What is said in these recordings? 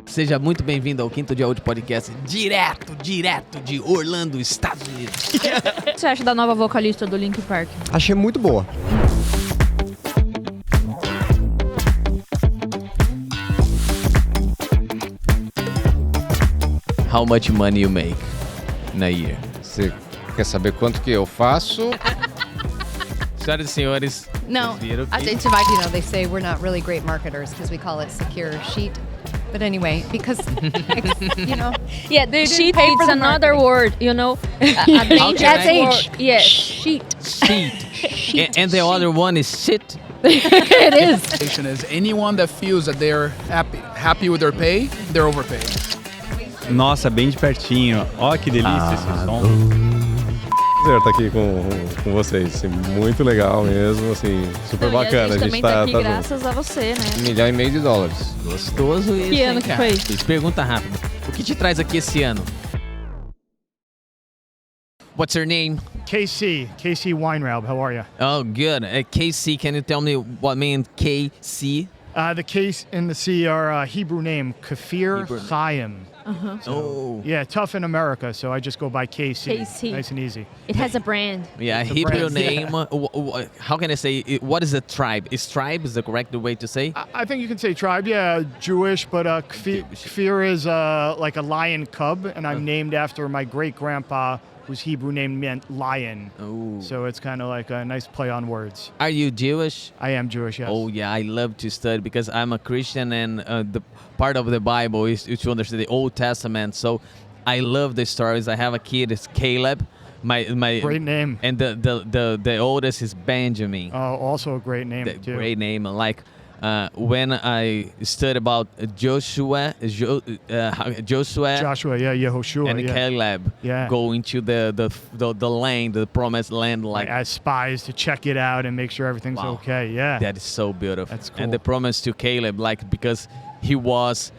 Seja muito bem-vindo ao quinto dia de podcast, direto de Orlando, Estados Unidos. O que você acha da nova vocalista do Linkin Park? Achei muito boa. How much money you make in a year? Você quer saber quanto que eu faço? Senhoras e senhores, No, vocês viram que- I think they say we're not really great marketers because we call it secure sheet. But anyway, because, Yeah, the sheet pay for is the another word, you know? How can That's I- H. Yes, sheet. Sheet. And the other one is shit. It is. Is anyone that feels that they're happy with their pay, they're overpaid. Nossa, bem de pertinho. Ó, que delícia esse som. Prazer estar aqui com vocês. Assim, muito legal mesmo, assim, super bacana. E a gente também tá aqui junto. graças a você, né? $1,5 milhão. Gostoso isso, Que ano hein, que cara? foi? Fiz pergunta rápida. O que te traz aqui esse ano? What's your name? KC Weinraub, how are you? Oh, good. KC, can you tell me what means KC? The K and the C are a Hebrew name, Kafir Hebrew name. Chaim. Oh. Yeah, tough in America, so I just go by KC. KC. Nice and easy. It has a brand. Yeah, It's a Hebrew brand. name. How can I say? What is a tribe? Is tribe the correct way to say? I think you can say tribe, yeah, Jewish, but Kfir is like a lion cub, and I'm named after my great-grandpa, whose Hebrew name meant lion. Oh. So it's kind of like a nice play on words. Are you Jewish? I am Jewish, yes. Oh yeah, I love to study because I'm a Christian, and the part of the Bible is to understand the Old Testament. So I love the stories. I have a kid, it's Caleb. My Great name. And the oldest is Benjamin. Also a great name, too. Great name. Like when I studied about Joshua, Joshua, yeah, Yehoshua, and yeah. Caleb Yeah. going to the land, the promised land, like as spies to check it out and make sure everything's Wow. okay. Yeah. that is so beautiful. That's cool. And the promise to Caleb, like because he was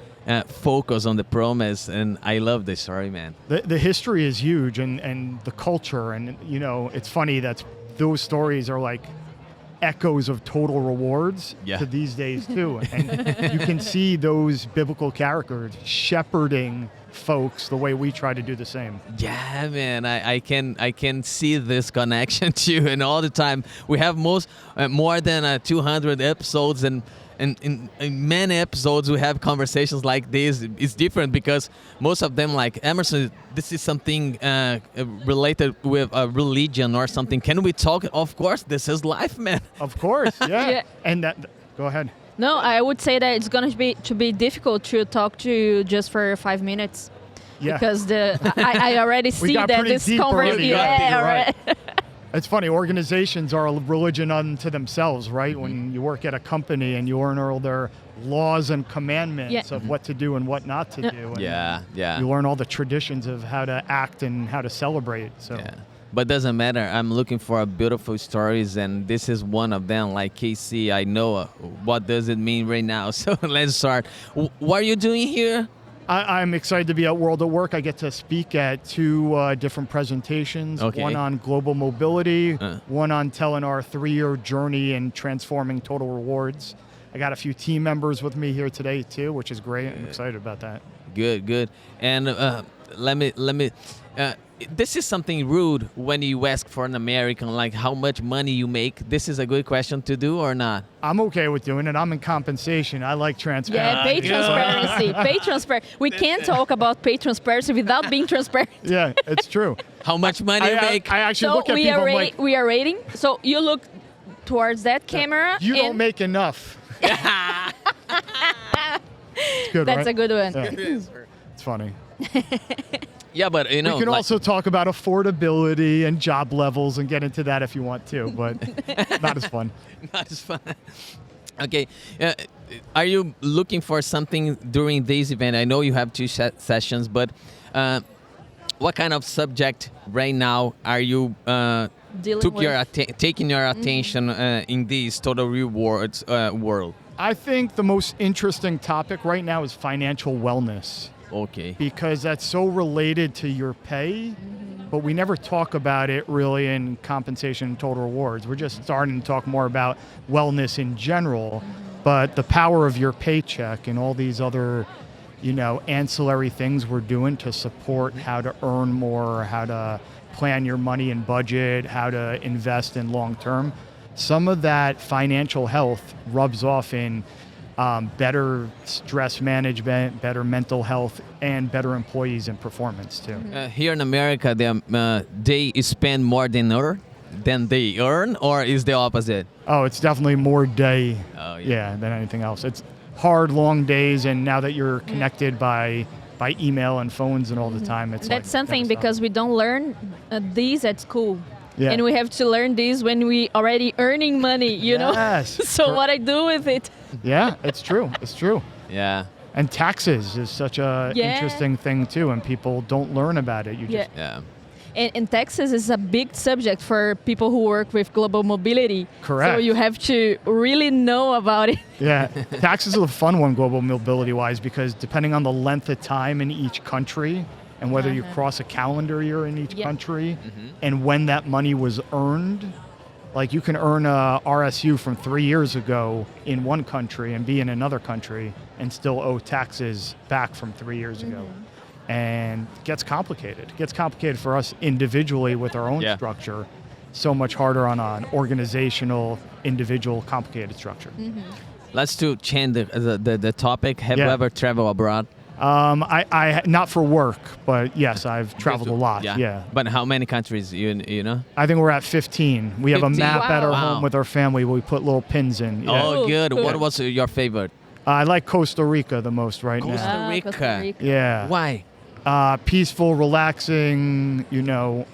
focused on the promise, and I love this story, man. The history is huge, and the culture, and it's funny that those stories are like echoes of Total Rewards Yeah. to these days too. And you can see those biblical characters shepherding folks the way we try to do the same. Yeah, man, I can see this connection too, and all the time we have more than 200 episodes, and in many episodes we have conversations like this. It's different because most of them, like Emerson, this is something related with a religion or something. Can we talk? Of course, this is life, man. Of course, yeah. Yeah. And go ahead. No, I would say that it's going to be difficult to talk to you just for 5 minutes. Yeah. Because I already see got that pretty this deep already. conversation. You're right. It's funny, organizations are a religion unto themselves, right? When you work at a company and you learn all their laws and commandments Yeah. of what to do and what not to do. And Yeah. You learn all the traditions of how to act and how to celebrate. So Yeah. But doesn't matter. I'm looking for beautiful stories, and this is one of them. Like KC, I know what does it mean right now. So let's start. What are you doing here? I'm excited to be at World at Work. I get to speak at two different presentations, Okay. one on global mobility, Uh. one on telling our 3-year journey in transforming Total Rewards. I got a few team members with me here today too, which is great. I'm excited about that. Good. And let me. This is something rude when you ask for an American, like how much money you make. This is a good question to do or not? I'm okay with doing it. I'm in compensation. I like transparency. Yeah, pay transparency. Pay transparency. We can't talk about pay transparency without being transparent. Yeah, it's true. How much money you make? I actually So look at we people are I'm like, we are rating. So you look towards that camera. you don't and make enough. It's good, That's right? a good one. Yeah. It's funny. Yeah, but We can also talk about affordability and job levels and get into that if you want to, but not as fun. not as fun. Okay, are you looking for something during this event? I know you have two sessions, but what kind of subject right now are you Dealing with. taking your attention in this Total Rewards world? I think the most interesting topic right now is financial wellness. Okay. Because that's so related to your pay, but we never talk about it really in compensation and total rewards. We're just starting to talk more about wellness in general, but the power of your paycheck and all these other ancillary things we're doing to support how to earn more, how to plan your money and budget, how to invest in long term. Some of that financial health rubs off in better stress management, better mental health, and better employees and performance too. Here in America, they spend more than they earn, or is the opposite? Oh, it's definitely more day, Oh, yeah. than anything else. It's hard, long days, and now that you're connected by email and phones and all the time, it's That's like something never stop. because we don't learn these at school. Yeah. And we have to learn these when we already earning money, you know? Yes. So what I do with it? Yeah, it's true. It's true. Yeah. And taxes is such a Yeah. interesting thing too, and people don't learn about it. You Yeah. just Yeah. And taxes is a big subject for people who work with global mobility. Correct. So you have to really know about it. Yeah, taxes are the fun one, global mobility-wise, because depending on the length of time in each country and whether you cross a calendar year in each Yeah. country and when that money was earned, like you can earn a RSU from 3 years ago in one country and be in another country and still owe taxes back from 3 years ago. And it gets complicated. It gets complicated for us individually with our own Yeah. structure. So much harder on an organizational, individual, complicated structure. Let's to change the topic. Have you Yeah. ever traveled abroad? I not for work, but yes, I've traveled a lot. Yeah. But how many countries you know? I think we're at 15. We have a 15? map at our Wow. home with our family where we put little pins in. Yeah. Oh, good. Cool. What was your favorite? I like Costa Rica the most right now. Costa Rica. Costa Rica. Yeah. Why? Peaceful, relaxing,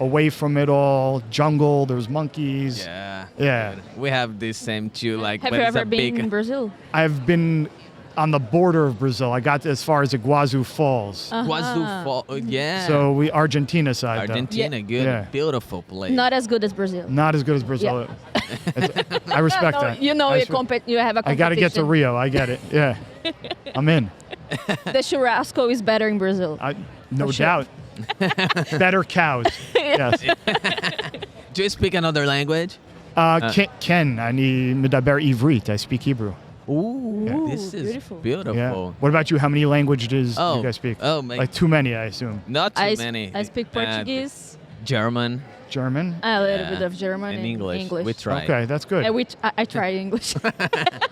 away from it all. Jungle, there's monkeys. Yeah. Yeah. Good. We have this same too. Like, Have but you it's ever a been big. in Brazil? I've been on the border of Brazil. I got as far as Iguazu Falls. Guazú Fall. Yeah. So we Argentina side though. Argentina, good, Yeah. beautiful place. Not as good as Brazil. Not as good as Brazil. I respect that. You know, I you have a competition. I got to get to Rio. I get it. Yeah. I'm in. The churrasco is better in Brazil. No For sure. doubt. Better cows. Yes. Do you speak another language? Ken, אני מדבר עברית. I speak Hebrew. Ooh, this is beautiful. beautiful. Yeah. What about you? How many languages do Oh, you guys speak? oh, my- Like too many, I assume. Not too many. I speak Portuguese, German, German? a little Yeah. bit of German, and English. We try. Okay, that's good. I tried English.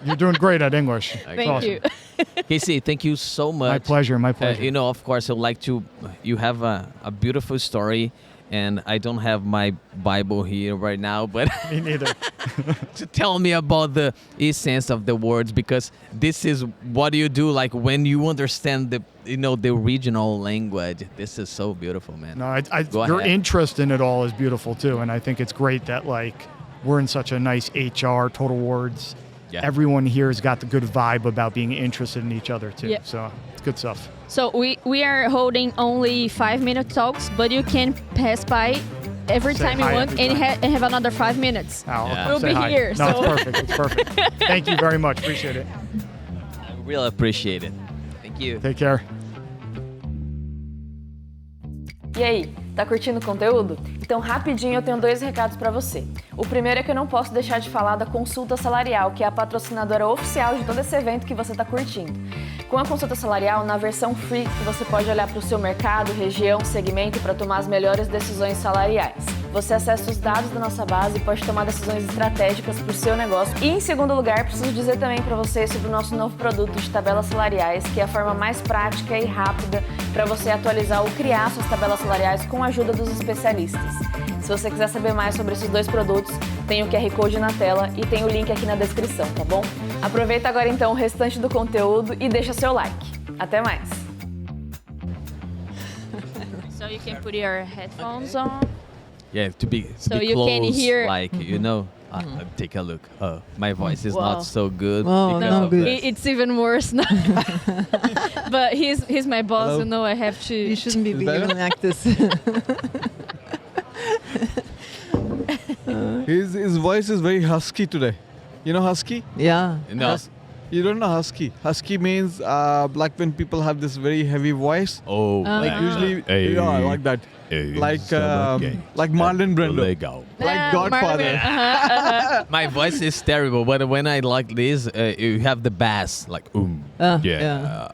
You're doing great at English. Thank awesome. you. Casey, thank you so much. My pleasure. My pleasure. Of course, I'd like to. You have a beautiful story, and I don't have my Bible here right now, but Me neither. to tell me about the essence of the words, because this is what you do. Like when you understand the original language, this is so beautiful, man. No, Go your ahead. interest in it all is beautiful too, and I think it's great that we're in such a nice HR, Total Words. Yeah. Everyone here has got the good vibe about being interested in each other too. Yeah. So it's good stuff. So we are holding only 5-minute talks, but you can pass by every Say time you hi want every and, time. and have another 5 minutes. I'll Yeah. We'll say be hi. here, No, so- it's perfect. It's perfect. Thank you very much. Appreciate it. I really appreciate it. Thank you. Take care. E aí, tá curtindo o conteúdo? Então, rapidinho, eu tenho 2 recados para você. O primeiro é que eu não posso deixar de falar da Consulta Salarial, que é a patrocinadora oficial de todo esse evento que você está curtindo. Com a Consulta Salarial, na versão free, você pode olhar para o seu mercado, região, segmento para tomar as melhores decisões salariais. Você acessa os dados da nossa base e pode tomar decisões estratégicas para o seu negócio. E, em segundo lugar, preciso dizer também para vocês sobre o nosso novo produto de tabelas salariais, que é a forma mais prática e rápida para você atualizar ou criar suas tabelas salariais com a ajuda dos especialistas. Se você quiser saber mais sobre esses 2 produtos, tem o QR Code na tela e tem o link aqui na descrição, tá bom? Aproveita agora então o restante do conteúdo e deixa seu like. Até mais! So you can put your headphones on. Yeah, to be So be you close, can hear- like take a look. My voice is Wow. not so good. Oh, because no, of good. the- It's even worse now. But he's my boss, Hello. you know I have to. You shouldn't be better? behaving like this. His voice is very husky today. You know husky? Yeah. No. You don't know husky. Husky means like when people have this very heavy voice. Oh, Like Ah. usually, yeah, like that. Like Marlon Brando. Legal. Like Godfather. My voice is terrible, but when I like this, you have the bass, like Yeah.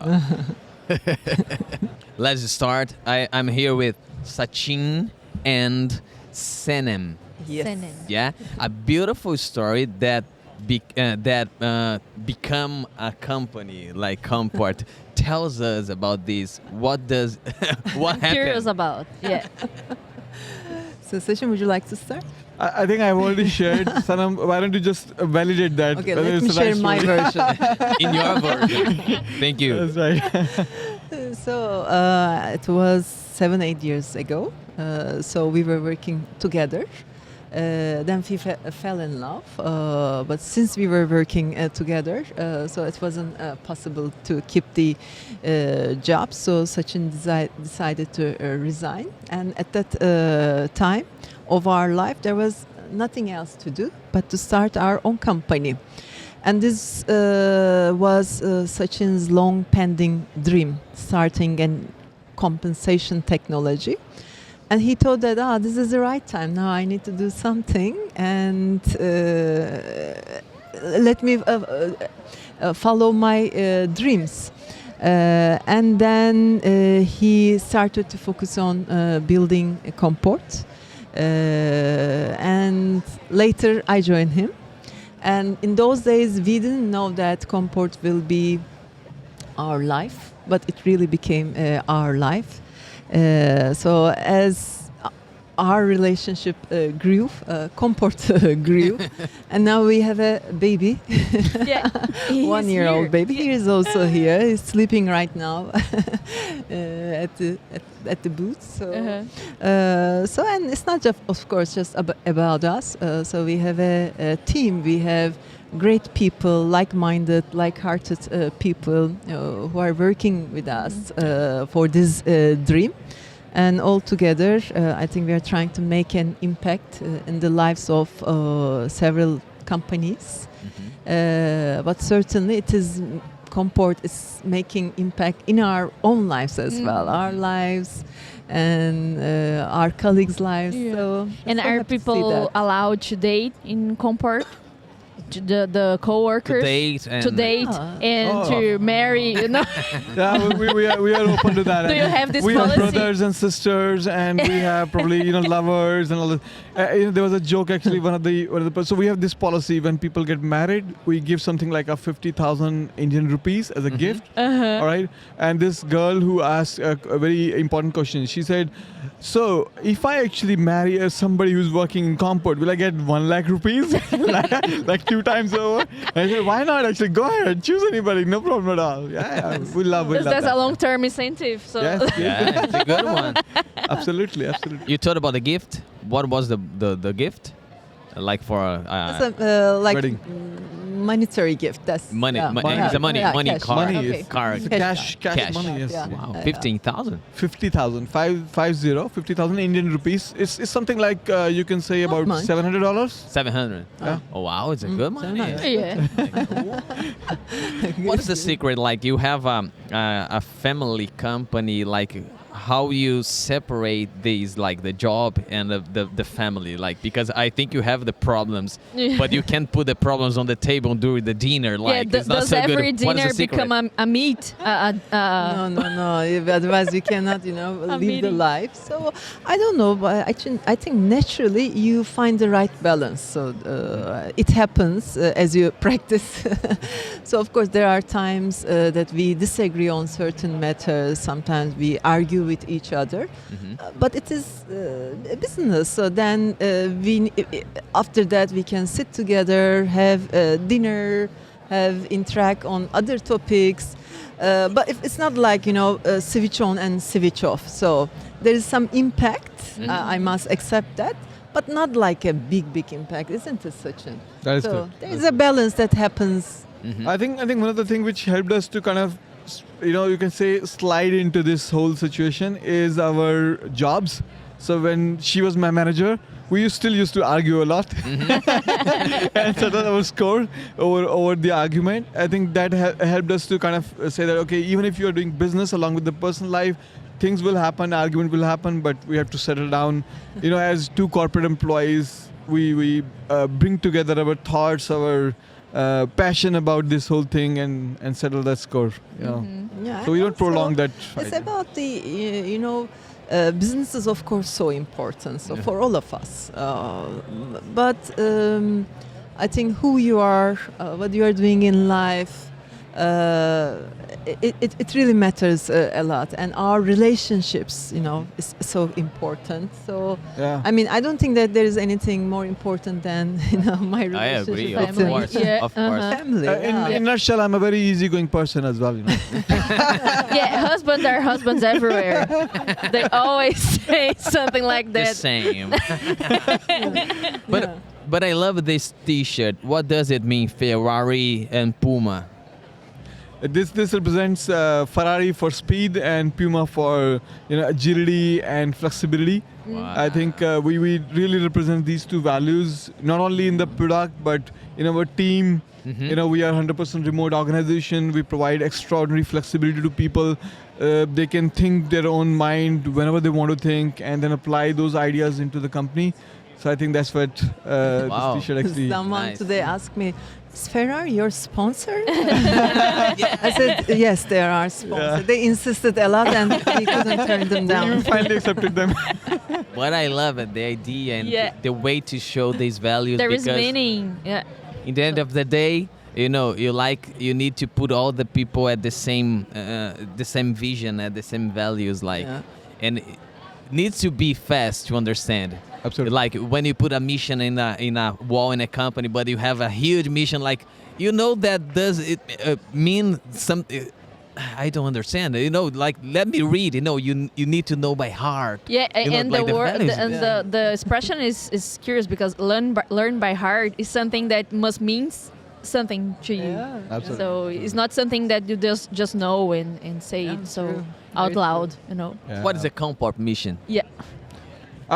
Let's start. I'm here with Sachin and Senem. Yes. Yeah, a beautiful story that become a company like Comport. Tells us about this. What does what happened? Curious about. Yeah. So, Sachin, would you like to start? I think I've already shared. Sanam, why don't you just validate that? Okay, whether let me it's a share right my story. version. In your version. Thank you. That's right. So, it was 7-8 years ago. So we were working together. Then we fell in love. But since we were working together, so it wasn't possible to keep the job. So Sachin decided to resign. And at that time of our life, there was nothing else to do but to start our own company. And this was Sachin's long pending dream, starting a compensation technology. And he thought that, this is the right time. Now I need to do something and let me follow my dreams. And then he started to focus on building a Comport. And later I joined him. And in those days we didn't know that Comport will be our life, but it really became our life. So as our relationship grew, Comport grew, and now we have a baby, Yeah. 1-year-old baby. He is also here. He's sleeping right now at the booth. So, so and it's not just, of course, just about us. So we have a team. We have great people, like-minded, like-hearted people who are working with us for this dream. And all together, I think we are trying to make an impact in the lives of several companies. But certainly it is Comport is making impact in our own lives as well, our lives and our colleagues' lives. Yeah. So And so are happy to see people that. allowed to date in Comport? The co-workers? To date and To date and to marry, you know? Yeah, we are open to that. Do you have this we policy? have brothers and sisters, and we have probably lovers and all that. There was a joke actually. One of the so we have this policy when people get married, we give something like a 50,000 Indian rupees as a gift. All right, and this girl who asked a very important question, she said, "So if I actually marry somebody who's working in Comport, will I get 1 lakh rupees like 2 times over?" And I said, "Why not? Actually, go ahead, choose anybody, no problem at all." Yeah, we love That's that. a long-term incentive. So Yes, yeah, it's a good one. absolutely. You thought about the gift. What was the gift? Like for It's a, like Wedding. monetary gift. That's money. yeah. It's a money Yeah, money cash. card. Money Okay. is Card. it's a Cash. cash money. Yes. Yeah. Wow, 15,000. 50,000, 50,000 Indian rupees. It's something like you can say Not about much. $700. 700. Yeah. Oh wow, it's a good money. 700. yeah. What is the secret? Like you have a family company. Like how you separate these, like the job and the family? Like because I think you have the problems, Yeah. but you can't put the problems on the table during the dinner. Like Yeah, it's not does so every good. What is dinner the secret? become a meet? No. Otherwise, we cannot, live the meeting. life. So I don't know, but I think naturally you find the right balance. So it happens as you practice. So of course there are times that we disagree on certain matters. Sometimes we argue with each other, but it is a business. So then after that we can sit together, have dinner, interact on other topics. But if it's not like switch on and switch off. So there is some impact. I must accept that, but not like a big impact, isn't it, Sachin? That is So good. there is a balance that happens. I think one of the things which helped us to kind of, you can say slide into this whole situation is our jobs. So when she was my manager, we still used to argue a lot and settle our score over the argument. I think that helped us to kind of say that, okay, even if you're doing business along with the personal life, things will happen, argument will happen, but we have to settle down. As 2 corporate employees, we bring together our thoughts, our passion about this whole thing and settle that score. You know. Yeah, So we and don't prolong also that. It's fight. about the, business is of course so important, so for all of us. But I think who you are, what you are doing in life, it really matters a lot, and our relationships, is so important. So Yeah. I mean, I don't think that there is anything more important than my I relationship agree, with of Family. course, Yeah, of course. family. In yeah. a nutshell, I'm a very easygoing person as well. Yeah, husbands are husbands everywhere. They always say something like The that. same. But Yeah. but I love this T-shirt. What does it mean, Ferrari and Puma? This represents Ferrari for speed and Puma for agility and flexibility. Wow. I think we really represent these two values not only in the product but in our team. We are 100% remote organization. We provide extraordinary flexibility to people. They can think their own mind whenever they want to think and then apply those ideas into the company. So I think that's what Wow. this T-shirt actually. Someone Nice. today asked me, "Is Ferrari your sponsor?" I said, "Yes, they are our sponsor." They insisted a lot, and we couldn't turn them We down. finally accepted them. What I love it, the idea and Yeah. the way to show these values. There is because meaning. Yeah. in the end of the day, you need to put all the people at the same vision, at the same values, Yeah. and it needs to be fast to understand. Absolutely. Like when you put a mission in a wall in a company, but you have a huge mission, like that does it mean something? I don't understand. Like let me read. You need to know by heart. Yeah, and like the word values. and the expression is curious because learn by heart is something that must mean something to you. Yeah. Absolutely. So it's not something that you just know and say Yeah, it so true. out Very loud. Yeah. What is the Comport mission? Yeah.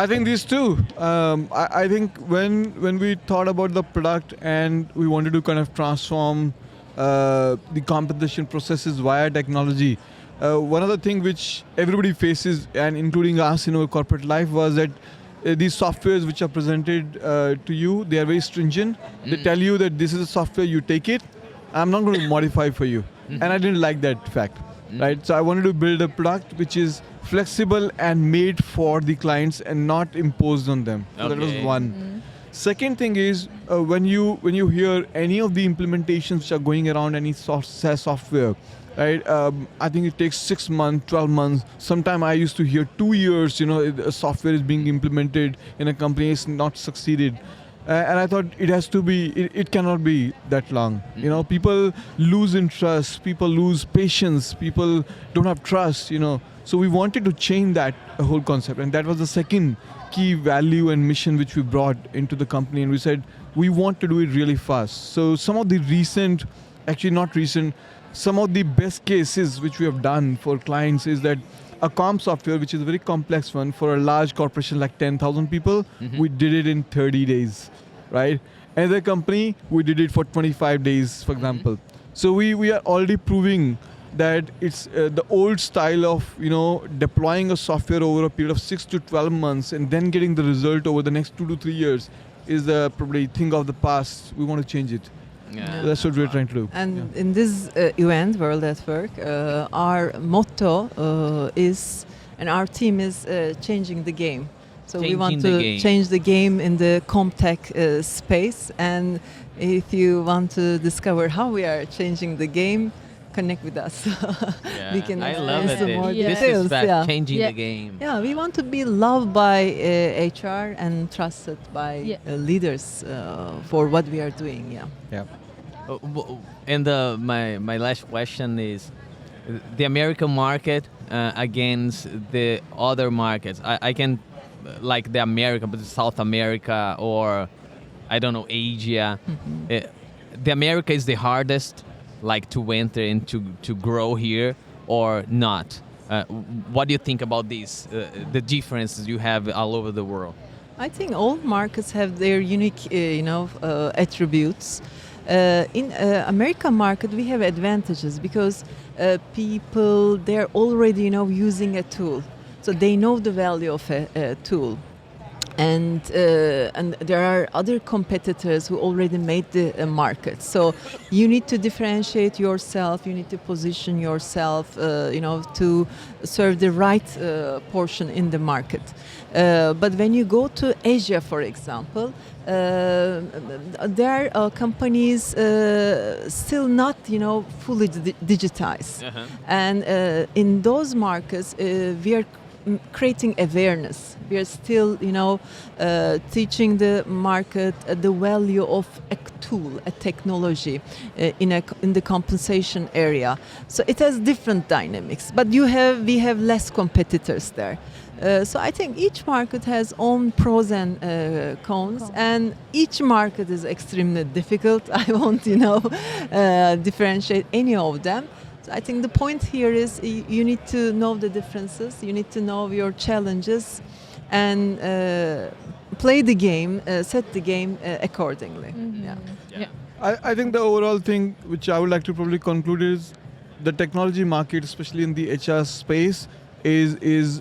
I think these two. I think when we thought about the product and we wanted to kind of transform the compensation processes via technology, one of the things which everybody faces, and including us in our corporate life, was that these softwares which are presented to you, they are very stringent. They tell you that this is a software, you take it. I'm not going to modify for you. And I didn't like that fact. Right? So I wanted to build a product which is flexible and made for the clients and not imposed on them. So that was Okay. one. Second thing is when you hear any of the implementations which are going around any SaaS software, right? I think it takes 6 months, 12 months. Sometime I used to hear 2 years. A software is being implemented in a company, it's not succeeded. And I thought it has to be, it cannot be that long. People lose interest, people lose patience, people don't have trust, So we wanted to change that whole concept. And that was the second key value and mission which we brought into the company. And we said, we want to do it really fast. So some of the some of the best cases which we have done for clients is that a comp software, which is a very complex one for a large corporation like 10,000 people, we did it in 30 days, right? Another company, we did it for 25 days, for example. So we are already proving that it's the old style of, deploying a software over a period of 6 to 12 months and then getting the result over the next 2 to 3 years is the probably thing of the past. We want to change it. Yeah. So that's what we're trying to do. And in this event, World at Work, our motto is, and our team is changing the game. So we want Changing the to game. change the game in the ComTech space. And if you want to discover how we are changing the game, connect with us. We can I love explain some it. more Yeah. This details. is fast, Yeah. changing Yeah. the game. Yeah, we want to be loved by HR and trusted by leaders for what we are doing. Yeah. Yeah. And my last question is the American market against the other markets. I can like the America, but South America or I don't know, Asia. The America is the hardest, like to enter and to grow here or not. What do you think about these, the differences you have all over the world? I think all markets have their unique, attributes. In American market, we have advantages because people, they're already, using a tool. So they know the value of a tool. and there are other competitors who already made the market. So you need to differentiate yourself. You need to position yourself, to serve the right portion in the market. But when you go to Asia, for example, there are companies still not, fully digitized, and in those markets we are creating awareness. We are still, teaching the market the value of a tool, a technology in the compensation area. So it has different dynamics. But we have less competitors there. So I think each market has own pros and cons, and each market is extremely difficult. I won't, differentiate any of them. So I think the point here is you need to know the differences, you need to know your challenges, and play the game, set the game accordingly. Yeah. I think the overall thing which I would like to probably conclude is the technology market, especially in the HR space, is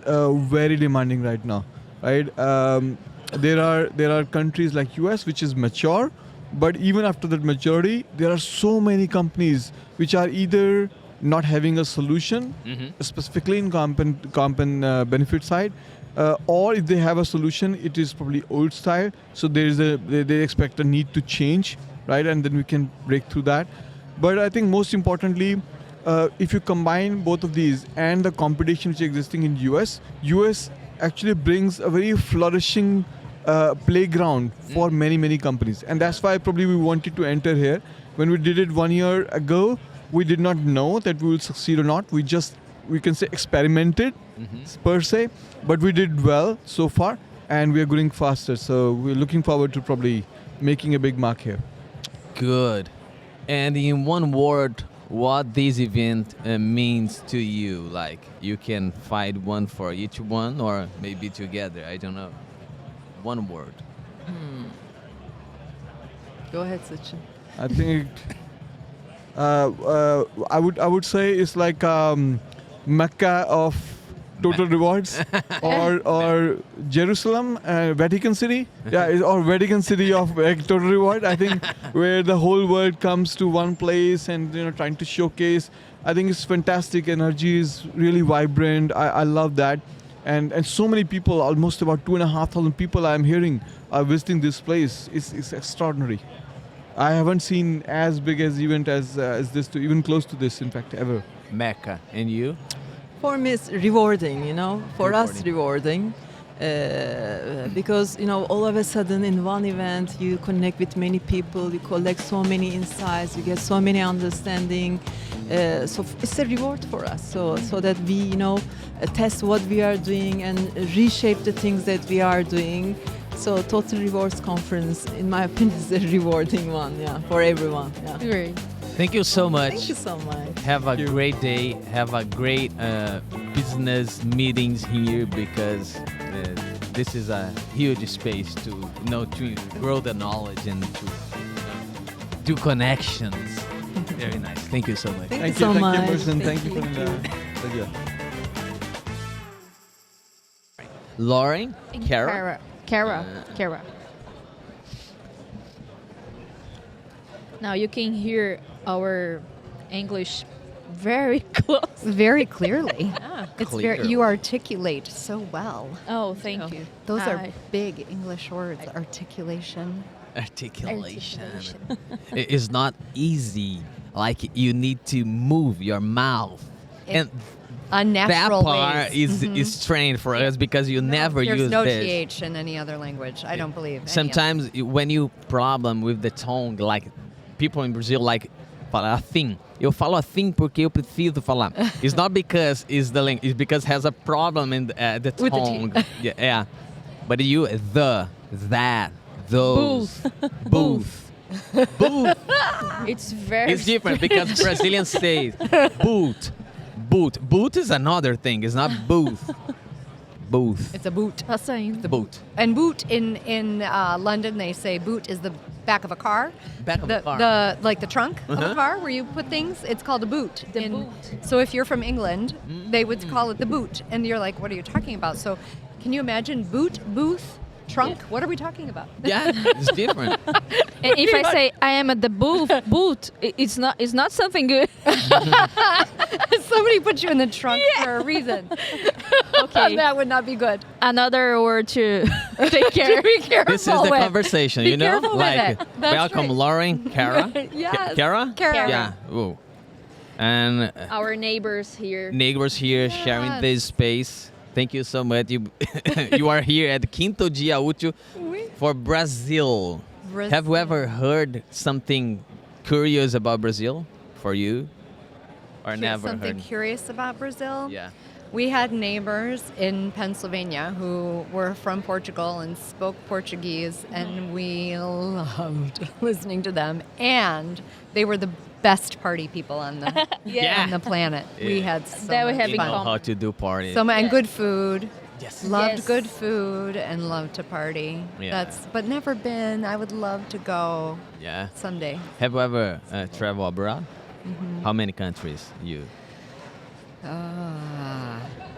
very demanding right now, right? There are countries like US which is mature, but even after that maturity, there are so many companies which are either not having a solution, specifically in comp and benefit side, or if they have a solution, it is probably old style. So they expect a need to change, right? And then we can break through that. But I think most importantly, if you combine both of these and the competition which is existing in US actually brings a very flourishing playground for many companies. And that's why probably we wanted to enter here. When we did it 1 year ago, we did not know that we will succeed or not. We can say experimented per se, but we did well so far, and we are going faster. So we're looking forward to probably making a big mark here. Good. And in one word, what this event means to you? Like, you can find one for each one, or maybe together, I don't know. One word. Go ahead, Sachin. I think I would say it's like Mecca of total rewards, or Jerusalem, Vatican City, or Vatican City of total reward. I think where the whole world comes to one place and trying to showcase. I think it's fantastic. Energy is really vibrant. I love that, and so many people, almost about 2,500 people I'm hearing are visiting this place. It's extraordinary. I haven't seen as big as event as this, even close to this, in fact, ever. Mecca. And you? For me, it's rewarding, For us, rewarding. Because, all of a sudden in one event, you connect with many people, you collect so many insights, you get so many understanding. So it's a reward for us. So that we, test what we are doing and reshape the things that we are doing. So Total Rewards Conference, in my opinion, is a rewarding one, for everyone. Yeah. Great. Thank you so much. Thank you so much. Have a great day. Have a great business meetings here, because this is a huge space to to grow the knowledge and to do connections. Very nice. Thank you so much. Thank you so much. Thank you for the. Lauren, Kara. Kara. Now you can hear our English very close. Very clearly. It's Clear. you articulate so well. Oh, thank you. Those are Hi. big English words. Articulation. Articulation. It is not easy. Like, you need to move your mouth. And Unnatural that part ways. is trained for us, because you never There's use no this. TH in any other language. I don't believe. Sometimes when you problem with the tongue, like people in Brazil like falar assim. Eu falo assim porque eu preciso falar. It's not because it's the language. It's because it has a problem in the tongue. Yeah. But you, that, those, booth. It's very. It's different because Brazilians say boot. Boot is another thing. It's not booth. Booth. It's a boot. Tá saindo. Boot. And boot in London, they say boot is the back of a car. Back of a car. The trunk of a car where you put things. It's called a boot. The boot. So if you're from England, they would call it the boot. And you're like, what are you talking about? So can you imagine booth? Trunk? What are we talking about? Yeah, it's different. And if I say I am at the boot, it's not something good. Somebody put you in the trunk for a reason. Okay. That would not be good. Another word to take care. Be careful This is the with. conversation, Be you know? careful with Like, it. That's welcome, right. Lauren, Kara. Yes. Kara? Kara. Yeah. Ooh. And Our neighbors here. neighbors here sharing this space. Thank you so much. You you are here at Quinto Dia Útil for Brazil. Have you ever heard something curious about Brazil for you? Or never Something heard? curious about Brazil? Yeah. We had neighbors in Pennsylvania who were from Portugal and spoke Portuguese, and we loved listening to them. And they were the best party people on the Yeah. on the planet. We had so That we much have You in know fun. how to do party. And good food. Yes. Loved Yes. good food and loved to party. Yeah. But never been. I would love to go Yeah. someday. Have you ever traveled abroad? How many countries you?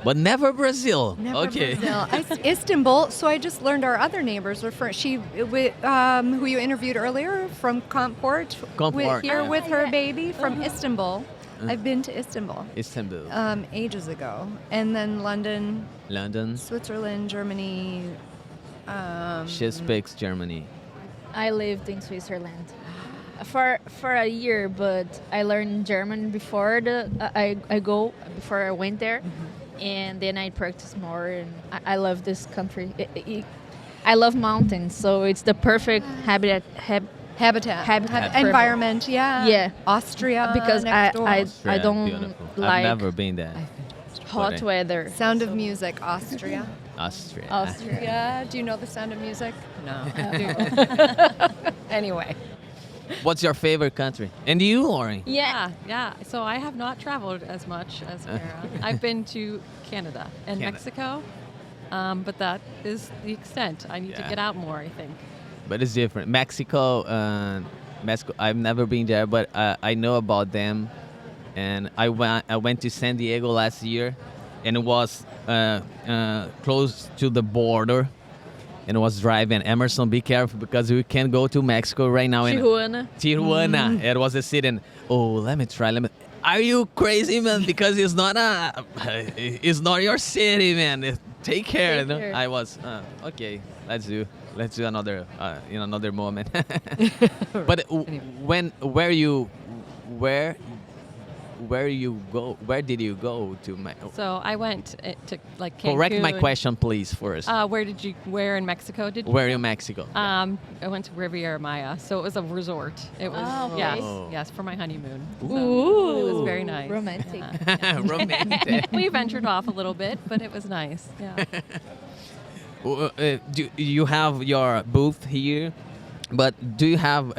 But never Brazil. Never Okay. Brazil. Istanbul. So I just learned our other neighbors were from who you interviewed earlier from Comport. Comport, Here yeah. with her baby from Istanbul. I've been to Istanbul Istanbul, ages ago, and then London, London. Switzerland, Germany. She speaks Germany. I lived in Switzerland for a year, but I learned German before I went there, and then I practiced more. And I love this country. I love mountains, so it's the perfect habitat. Environment, yeah. Yeah. Austria, Because next door. I Australia, don't beautiful. like I've never been there. hot weather. Sound of Music, Austria. Austria. Austria. Yeah. Do you know the Sound of Music? No. Anyway. What's your favorite country? And you, Lauren? Yeah. Yeah. So I have not traveled as much as Kara. I've been to Canada and Canada. Mexico, but that is the extent. I need to Yeah. get out more, I think. But it's different. Mexico, I've never been there, but I know about them. And I went to San Diego last year, and it was close to the border. And I was driving. Emerson, be careful because we can't go to Mexico right now. Tijuana. Tijuana. It was a city. And, let me try. Are you crazy, man? Because it's not your city, man. Take care. Take no? care. I was okay. Let's do another in another moment. But where did you go to? So I went to like Cancun. Correct my question, please, first. Where in Mexico did you? Where in Mexico? I went to Riviera Maya, so it was a resort. It was okay. yes, for my honeymoon. Ooh. So it was very nice. Romantic. Yeah. Romantic. We ventured off a little bit, but it was nice. Yeah. Do you have your booth here? But do you have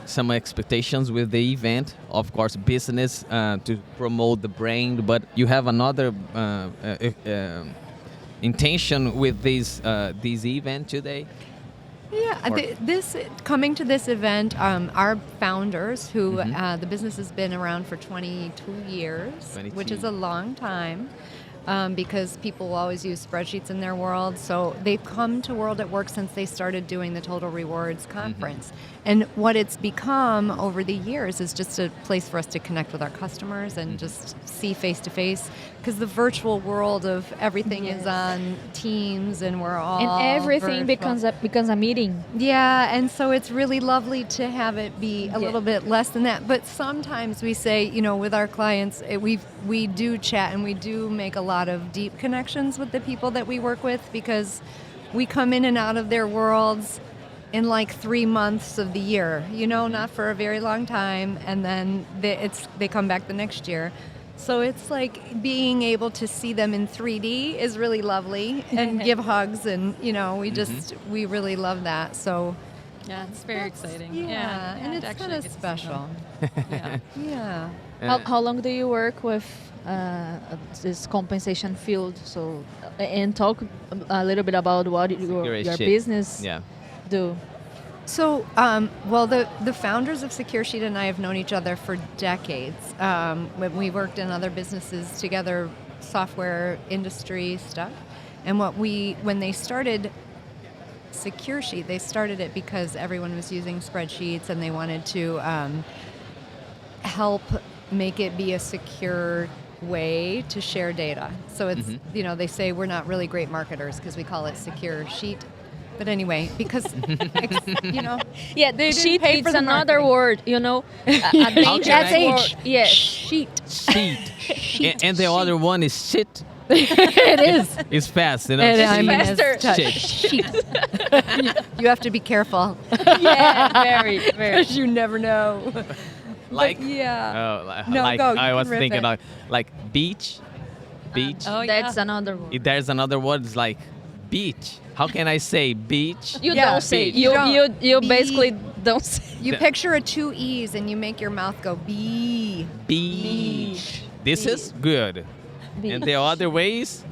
some expectations with the event? Of course, business to promote the brand, but you have another intention with this event today? Yeah, coming to this event, our founders, who the business has been around for 22 years, 22. which is a long time. Because people always use spreadsheets in their world. So they've come to World at Work since they started doing the Total Rewards conference. And what it's become over the years is just a place for us to connect with our customers and just see face to face. Because the virtual world of everything is on Teams, and we're all And everything virtual. becomes a meeting. Yeah, and so it's really lovely to have it be a little bit less than that. But sometimes we say, with our clients, we do chat and we do make a lot of deep connections with the people that we work with, because we come in and out of their worlds in like 3 months of the year, not for a very long time, and then they come back the next year. So it's like being able to see them in 3D is really lovely, and give hugs, and we really love that. So Yeah, it's very exciting. Yeah, and it's actually kind of gets to special. Yeah. Yeah. How long do you work with this compensation field? So, and talk a little bit about what your business do. So, the founders of Secure Sheet and I have known each other for decades. When we worked in other businesses together, software industry stuff. And when they started Secure Sheet, they started it because everyone was using spreadsheets and they wanted to help make it be a secure way to share data. So it's, they say we're not really great marketers because we call it Secure Sheet. But anyway, because, Yeah, they sheet didn't pay for is the another marketing. word, a dangerous word. SH. Yes. Sheet. Sheet. And the other one is shit. It is. It's fast, It's faster. touch. Shit. You have to be careful. Yeah, very, very. Because you never know. Like, yeah. No, No, go, you I was can riff thinking it. like beach. That's another word. If there's another word, it's like beach. How can I say beach? You Yeah, don't say. beach. You Be- basically don't say. You picture a 2 E's and you make your mouth go bee. Beach. This is good. And the other way is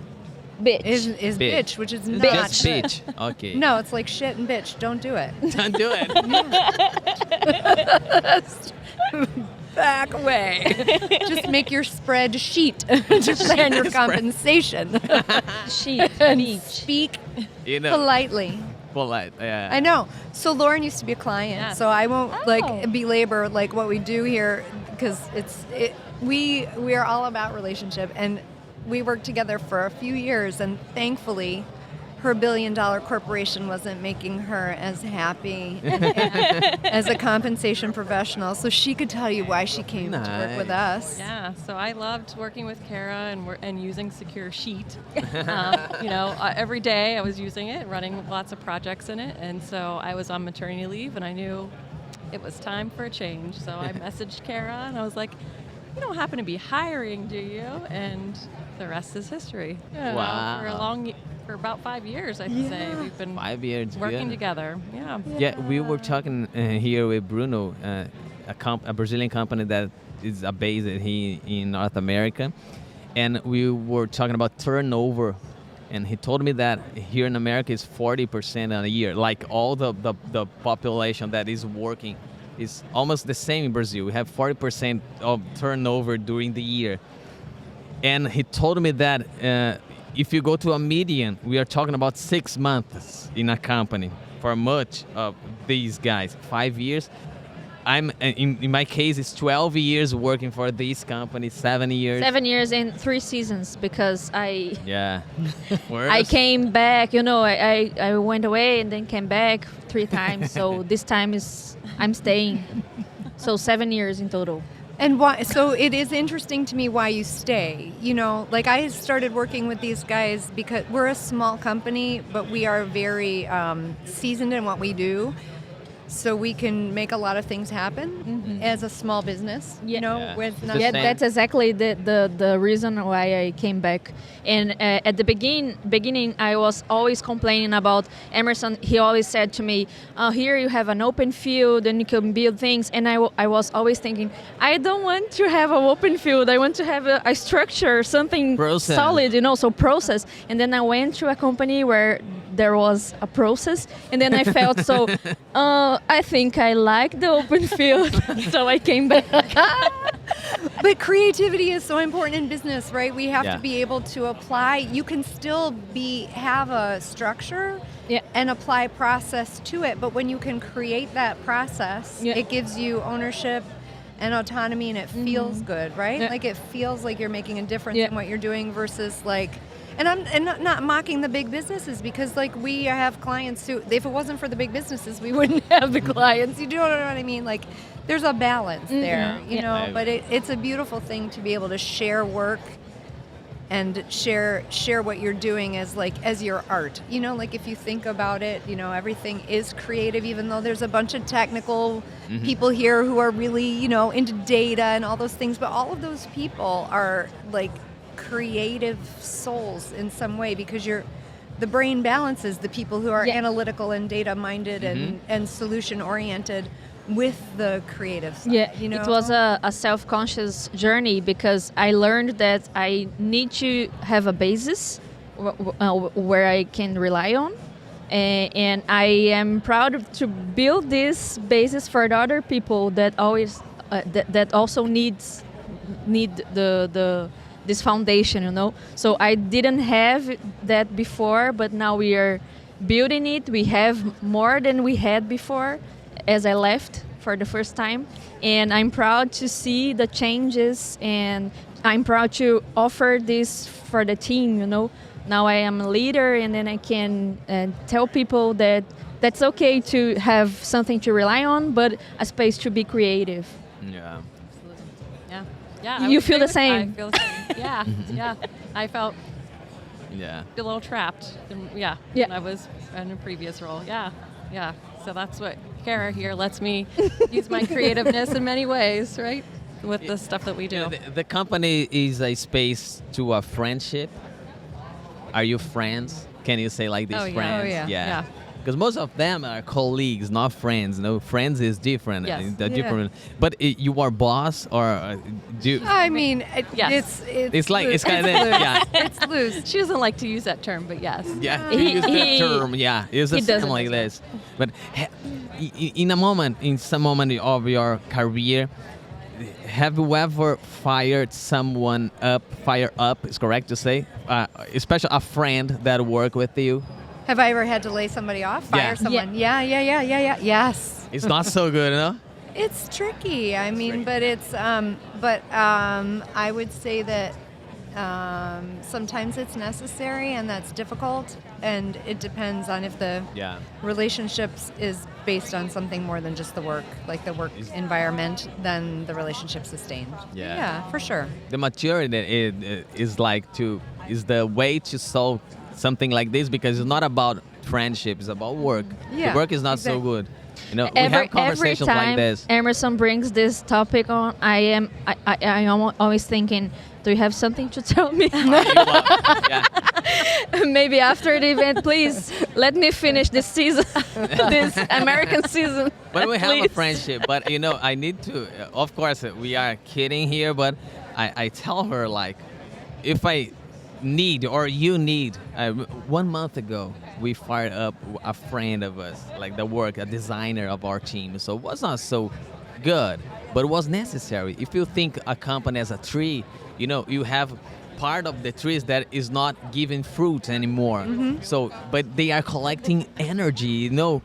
Bitch. Is Bitch. bitch, which is not. just beach. Okay. No, it's like shit and bitch. Don't do it. Don't do it. Back away. Just make your spreadsheet to plan your compensation. Sheet. And Beach. speak You know, politely. polite. Yeah. I know. So Lauren used to be a client, Yes. so I won't Oh. belabor what we do here because we are all about relationship, and we worked together for a few years, and thankfully her $1 billion corporation wasn't making her as happy as a compensation professional, so she could tell you why she came to work with us. Yeah, so I loved working with Kara and using Secure Sheet. Every day I was using it, running lots of projects in it, and so I was on maternity leave, and I knew it was time for a change. So I messaged Kara, and I was like, "You don't happen to be hiring, do you?" And the rest is history. Wow. For about 5 years, I'd say we've been 5 years. working good. together. Yeah. Yeah, we were talking here with Bruno, a Brazilian company that is based here in North America, and we were talking about turnover, and he told me that here in America is 40% a year, like all the population that is working is almost the same in Brazil. We have 40% of turnover during the year, and he told me that if you go to a median, we are talking about 6 months in a company for much of these guys. 5 years. I'm in my case, it's 12 years working for this company. 7 years. 7 years and 3 seasons because I I came back. I went away and then came back 3 times. So this time I'm staying. So 7 years in total. And why? So it is interesting to me why you stay. I started working with these guys because we're a small company, but we are very seasoned in what we do. So we can make a lot of things happen as a small business. With not That's exactly the reason why I came back. And at the beginning, I was always complaining about Emerson. He always said to me, here you have an open field and you can build things. And I was always thinking, I don't want to have an open field. I want to have a structure, something solid, so process. And then I went to a company where there was a process, and then I felt so, I think I like the open field, so I came back. But creativity is so important in business, right? We have Yeah. to be able to apply. You can still have a structure and apply process to it, but when you can create that process, it gives you ownership and autonomy, and it feels good, right? Yeah. Like it feels like you're making a difference in what you're doing versus like. And I'm not mocking the big businesses because we have clients who, if it wasn't for the big businesses, we wouldn't have the clients. You know what I mean? Like there's a balance there, but it's a beautiful thing to be able to share work and share what you're doing as your art. If you think about it, everything is creative, even though there's a bunch of technical people here who are really, into data and all those things, but all of those people are creative souls in some way because the brain balances the people who are analytical and data minded and solution oriented with the creative side. It was a self-conscious journey because I learned that I need to have a basis where I can rely on, and I am proud to build this basis for the other people that always that also need the this foundation, you know. So I didn't have that before, but now we are building it. We have more than we had before as I left for the first time. And I'm proud to see the changes, and I'm proud to offer this for the team, you know. Now I am a leader, and then I can tell people that that's okay to have something to rely on, but a space to be creative. Yeah. Yeah. Yeah. You feel the same? I feel the same. Yeah. Yeah. I felt Yeah. a little trapped. Yeah. When I was in a previous role. Yeah. Yeah. So that's what Kara here lets me use my creativeness in many ways, right? With the stuff that we do. You know, the company is a space to a friendship. Are you friends? Can you say like this? Oh, yeah. Friends? Oh, yeah. Yeah. Because most of them are colleagues, not friends. No, friends is different. Yes. They're different. But you are boss or do? I mean, Yes. It's like loose. it's kind of loose. yeah. It's loose. She doesn't like to use that term, but yes. Yeah, to use the term, yeah, it's the he same doesn't like as this. But in some moment of your career, have you ever fired someone up? Fire up is correct to say, especially a friend that worked with you. Have I ever had to lay somebody off? Fire Yeah. someone? Yeah. Yes. It's not so good, you know. It's tricky. I mean, but it's I would say that sometimes it's necessary, and that's difficult, and it depends on if the Yeah. relationships is based on something more than just the work, like the work environment, then the relationship sustained. Yeah. Yeah, for sure. The maturity is the way to solve something like this, because it's not about friendship, it's about work. Yeah, The work is not so exactly. good. You know, we have conversations every time like this. Emerson brings this topic on, I am always thinking, do you have something to tell me? Yeah. Maybe after the event, please let me finish this season, this American season. But we have a please. friendship. But you know, I need to. Of course, we are kidding here. But I tell her, like, if I need or you need. 1 month ago, we fired up a friend of us, like a designer of our team. So it was not so good, but it was necessary. If you think a company as a tree, you know, you have part of the trees that is not giving fruit anymore. Mm-hmm. So, but they are collecting energy. You know,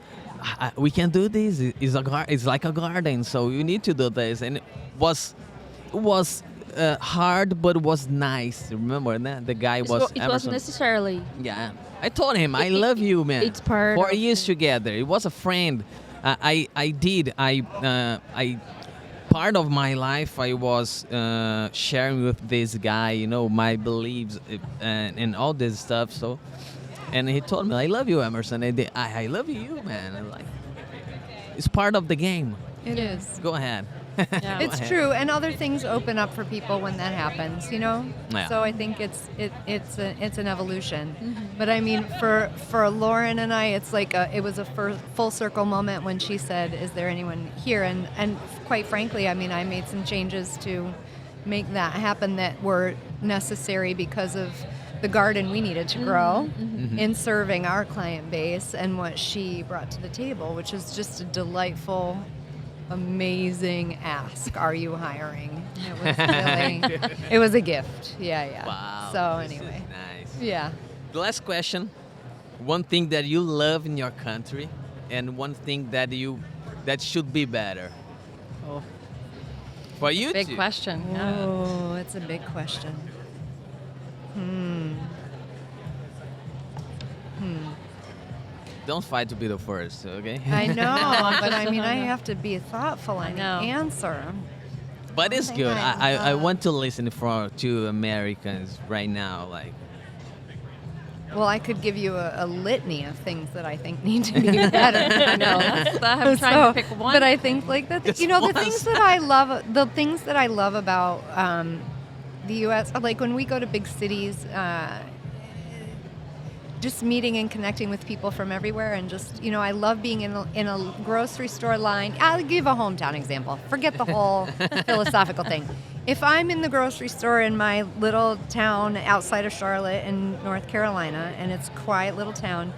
we can do this. It's like a garden. So you need to do this, and it was hard, but it was nice. Remember that the guy was. It wasn't necessarily. Yeah, I told him I love you, man. It's part. 4 years together. It was a friend. Part of my life I was sharing with this guy, you know, my beliefs and all this stuff. So, and he told me, "I love you, Emerson." And I love you, man. And like, it's part of the game. It is. Go ahead. Yeah. It's true, and other things open up for people when that happens, you know. Yeah. So I think it's an evolution. But I mean, for Lauren and I, it's like it was a full circle moment when she said, "Is there anyone here?" And quite frankly, I mean, I made some changes to make that happen that were necessary because of the garden we needed to grow in serving our client base and what she brought to the table, which is just a delightful, amazing ask. Are you hiring? It was really, it was a gift. Yeah. Wow. So this is anyway, nice. yeah. The last question: one thing that you love in your country, and one thing that should be better. Oh. For you Big two. question. Yeah. Oh, it's a big question. Don't fight to be the first, okay? I know, but I mean, I have to be thoughtful on the know. answer. But it's One good. thing I want to listen to Americans right now, like. Well, I could give you a litany of things that I think need to be better. I know. I'm trying to pick one. But I think like that, Just you know, one. the things that I love about the U.S. Like when we go to big cities, just meeting and connecting with people from everywhere, and just, you know, I love being in a grocery store line. I'll give a hometown example. Forget the whole philosophical thing. If I'm in the grocery store in my little town outside of Charlotte in North Carolina, and it's a quiet little town,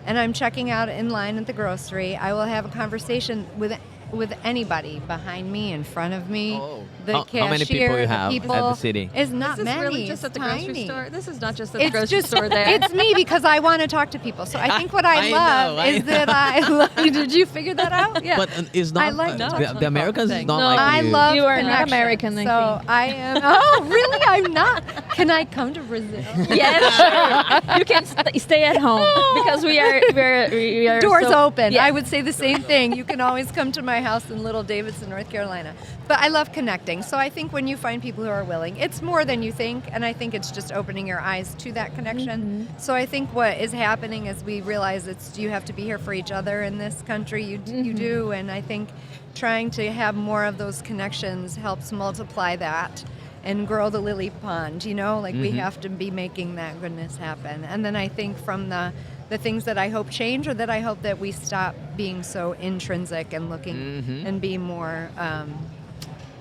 and I'm checking out in line at the grocery, I will have a conversation with with anybody behind me, in front of me. Oh. The How many people cashier, you the have people, at the city? Is not This is many. really just it's at the grocery tiny. store. This is not just at the It's grocery just store there. it's me because I want to talk to people. So I think what I love is that I love. Did you figure that out? Yeah. But it's not. I like the Americans is not No. like I you. love You are not connection. American, I So think. I am. Oh, really? I'm not. Can I come to Brazil? Yes, sure. You can stay at home because we are Doors so, open. Yeah. I would say the same thing. You can always come to my house in Little Davidson, North Carolina. But I love connecting. So I think when you find people who are willing, it's more than you think. And I think it's just opening your eyes to that connection. So I think what is happening is we realize you have to be here for each other in this country. You do. And I think trying to have more of those connections helps multiply that and grow the lily pond, like we have to be making that goodness happen. And then I think from the things that I hope change, or that I hope that we stop being so intrinsic and looking and be more,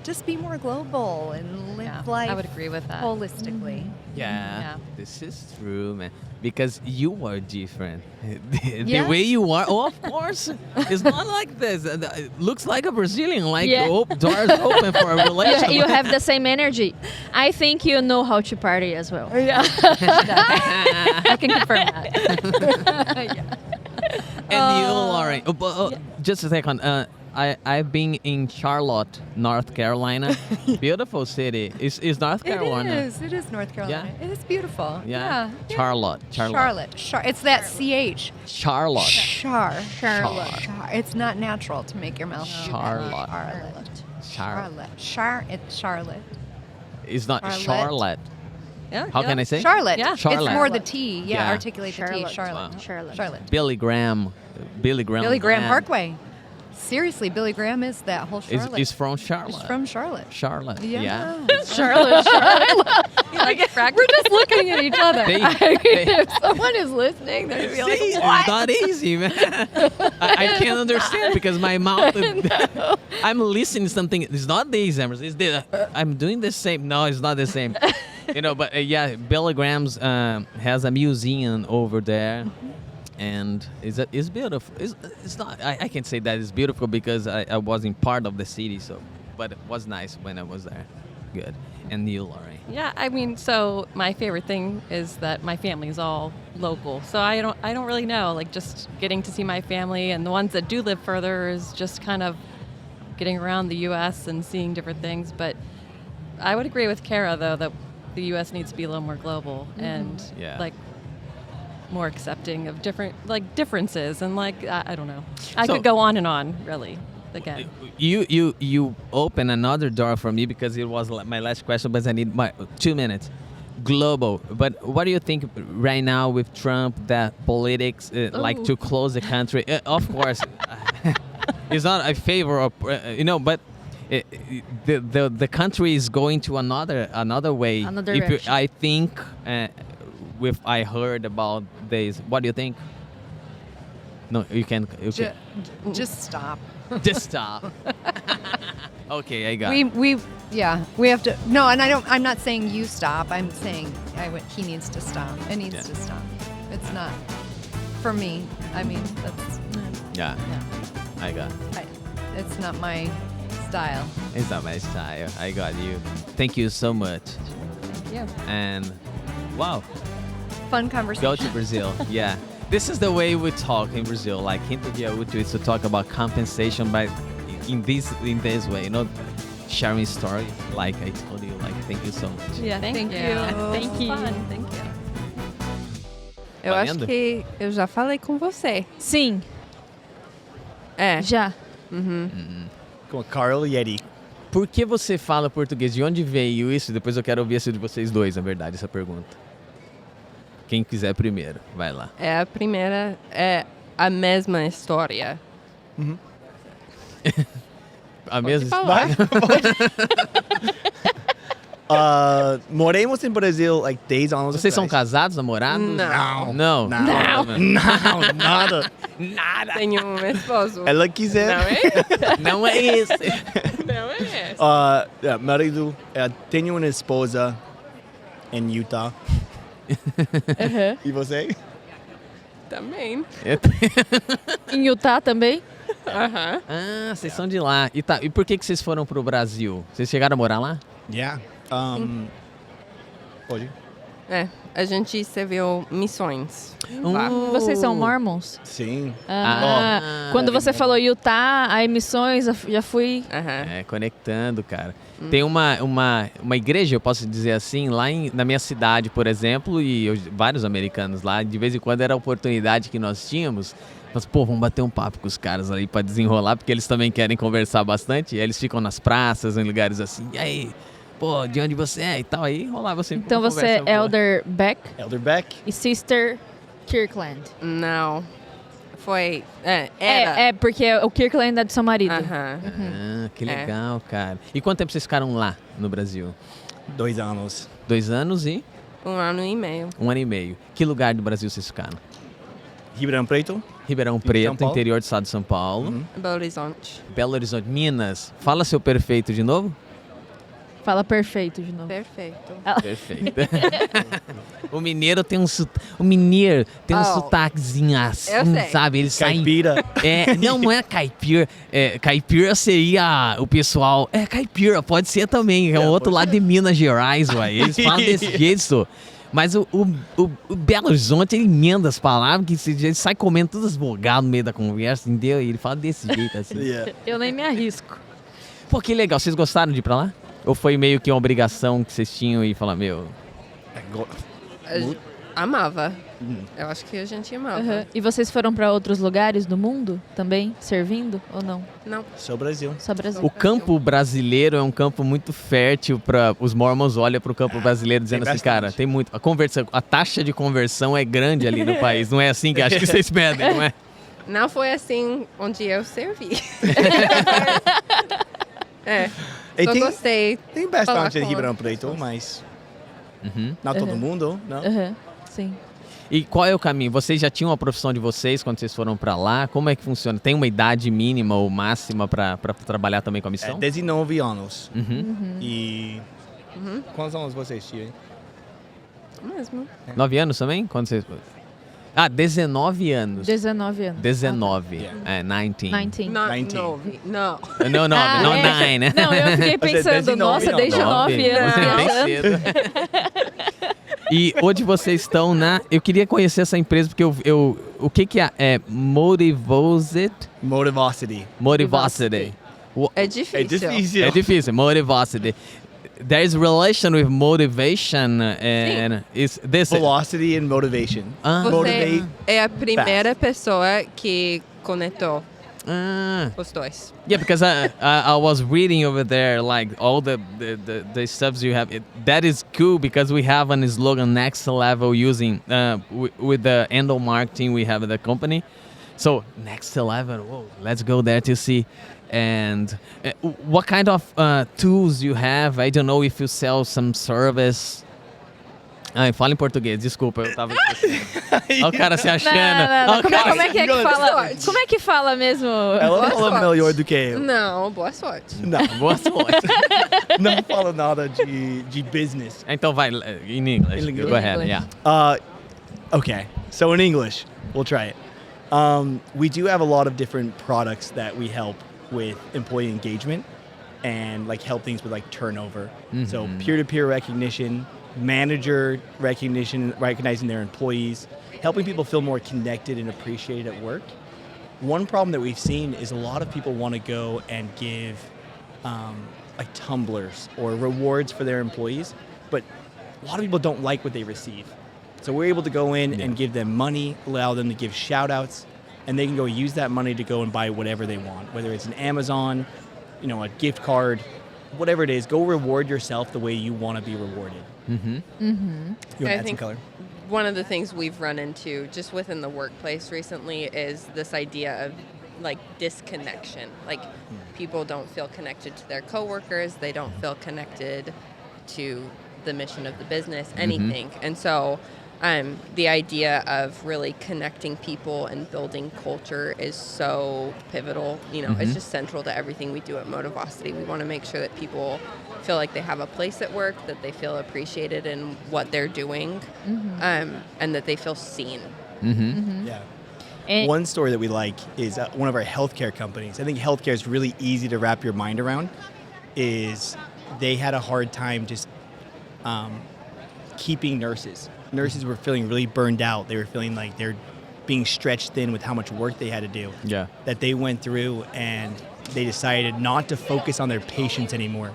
just be more global and live life I would agree with that. holistically. Yeah, this is true, man. Because you are different. The Yeah. way you are, of course, it's not like this. It looks like a Brazilian, like doors open for a relationship. You have the same energy. I think you know how to party as well. Yeah. I can confirm that. And you, Lauren, just a second. I've been in Charlotte, North Carolina. Beautiful city. Is North Carolina? It is North Carolina. Yeah. It is beautiful. Yeah. Yeah. Charlotte. It's that CH. Charlotte. Charlotte. It's not natural to make your mouth. Charlotte. It's Charlotte. It's not Charlotte. Charlotte. Yeah. How can I say? Charlotte. Yeah. Charlotte. It's more the T. Yeah, Yeah. articulate the T. Charlotte. Charlotte. Wow. Billy Graham. Billy Graham Parkway. Seriously, Billy Graham is that whole Charlotte. Is from Charlotte. He's from Charlotte. Charlotte. Yeah. Charlotte. We're just looking at each other. They- If someone is listening, they're going to be like, See, what? it's not easy, man. I can't understand because my mouth. I'm listening to something. It's not the examples. It's the. I'm doing the same. No, it's not the same. But yeah, Billy Graham's has a museum over there. And it's beautiful. It's not. I can't say that it's beautiful because I wasn't part of the city. But it was nice when I was there. Good. And you, Lauren? Yeah, I mean, so my favorite thing is that my family is all local. So I don't really know, like just getting to see my family, and the ones that do live further is just kind of getting around the U.S. and seeing different things. But I would agree with Kara though that the U.S. needs to be a little more global and like more accepting of differences and I don't know. I could go on and on really. Again, you open another door for me because it was my last question, but I need my 2 minutes. Global, but what do you think right now with Trump that politics like to close the country? Of course, it's not a favor of but. The country is going to another way. Another direction. I think I heard about this. What do you think? No, you can. Okay. Just stop. Just stop. Okay, I got. We have to. No, and I'm not saying you stop. I'm saying he needs to stop. It needs to stop. It's not for me. I mean, that's. Yeah. I got. It's not my style. It's not my style. I got you. Thank you so much. Thank you. And wow. Fun conversation. Go to Brazil. Yeah. This is the way we talk in Brazil. Like interview is to talk about compensation, but in this way, sharing stories. Like I told you. Like thank you so much. yeah, thank you. Thank you. Fun. Thank you. Eu acho que eu já falei com você. Sim. Já. Com a Carl Yeti. Por que você fala português? De onde veio isso? Depois eu quero ouvir isso de vocês dois, na verdade, essa pergunta. Quem quiser primeiro, vai lá. A primeira é a mesma história. A mesma falar. Moremos em Brasil 10 anos Vocês são atrás. casados, namorados? Não. Não. Não, nada. Nada. Tenho um esposo. Ela quiser. Não é? Não é isso. Não é esse. Marido, tenho uma esposa em Utah. E você? Também. Em Utah também? Ah, vocês são de lá. E por que vocês foram pro Brasil? Vocês chegaram a morar lá? Yeah. Pode. A gente serviu missões lá. Vocês são mormons? Sim. Quando você falou Utah, aí missões, já fui... Conectando, cara. Tem uma igreja, eu posso dizer assim, lá na minha cidade, por exemplo, e vários americanos lá, de vez em quando era a oportunidade que nós tínhamos, mas, vamos bater um papo com os caras ali pra desenrolar, porque eles também querem conversar bastante, e aí eles ficam nas praças, em lugares assim, e aí... de onde você é e tal, aí rolava sempre. Então você é Elder Beck? Elder Beck. E Sister Kirkland? Não. Foi... Era. Porque o Kirkland é do seu marido. Que legal, cara. E quanto tempo vocês ficaram lá no Brasil? 2 anos. 2 anos e? 1 ano e meio. 1 ano e meio. Que lugar do Brasil vocês ficaram? Ribeirão Preto. Ribeirão Preto, interior do estado de São Paulo. Belo Horizonte. Belo Horizonte, Minas. Fala seu perfeito de novo? Fala perfeito de novo. Perfeito. Perfeito. O mineiro tem um sotaquezinho assim, sabe? Ele sai... Caipira. Não é caipira. Caipira seria o pessoal... caipira, pode ser também. É o outro lado de Minas Gerais, uai. Eles falam desse jeito. Mas o Belo Horizonte, ele emenda as palavras, que ele sai comendo todas as vogadas no meio da conversa, entendeu? E ele fala desse jeito, assim. Eu nem me arrisco. Pô, que legal. Vocês gostaram de ir pra lá? Ou foi meio que uma obrigação que vocês tinham e falar, Amava. Eu acho que a gente amava. E vocês foram para outros lugares do mundo também, servindo ou não? Não. Só Brasil. Só Brasil. O campo brasileiro é um campo muito fértil para os mormons olham para o campo brasileiro dizendo assim, cara, tem muito. A taxa de conversão é grande ali no país. Não é assim que acho que vocês pedem, não é? Não foi assim onde eu servi. Eu gostei. Tem bastante de Ribeirão Preto, mas não todo mundo, não? Sim. E qual é o caminho? Vocês já tinham a profissão de vocês quando vocês foram para lá? Como é que funciona? Tem uma idade mínima ou máxima para trabalhar também com a missão? 19 anos. E quantos anos vocês tinham? Mesmo. 9 anos também? Quando vocês... 19 anos. 19 anos. 19. 19. Não. Não, 9, né? Não, eu fiquei pensando, nossa, desde 9 anos. E onde vocês estão eu queria conhecer essa empresa, porque o que é Motivosity? Motivosity. É difícil. É difícil, Motivosity. There's relation with motivation and is this velocity and motivation. Você é a primeira pessoa que conectou os dois. Yeah, because I was reading over there like all the stuffs you have. That is cool because we have an slogan next level using with the Endo marketing we have at the company. So next level, whoa, let's go there to see. And what kind of tools you have? I don't know if you sell some service. Fala em português, desculpa, eu tava esquecendo. Olha o cara se achando. Não. Como é que fala? Como é que fala mesmo? Ela fala melhor do que eu. Não, boa sorte. Não, boa sorte. Não fala nada de business. Então vai, in English. Go ahead, yeah. Okay, so in English, we'll try it. We do have a lot of different products that we help with employee engagement and like help things with like turnover. So peer-to-peer recognition, manager recognition, recognizing their employees, helping people feel more connected and appreciated at work. One problem that we've seen is a lot of people want to go and give like tumblers or rewards for their employees, but a lot of people don't like what they receive. So we're able to go in and give them money, allow them to give shout outs, and they can go use that money to go and buy whatever they want, whether it's an Amazon, a gift card, whatever it is. Go reward yourself the way you want to be rewarded. You want to add some color? One of the things we've run into just within the workplace recently is this idea of like disconnection. Like people don't feel connected to their coworkers, they don't feel connected to the mission of the business, anything. And so the idea of really connecting people and building culture is so pivotal. It's just central to everything we do at Motivosity. We want to make sure that people feel like they have a place at work, that they feel appreciated in what they're doing, and that they feel seen. Yeah. One story that we like is one of our healthcare companies. I think healthcare is really easy to wrap your mind around. Is they had a hard time just keeping nurses. Nurses were feeling really burned out. They were feeling like they're being stretched thin with how much work they had to do. Yeah. That they went through and they decided not to focus on their patients anymore,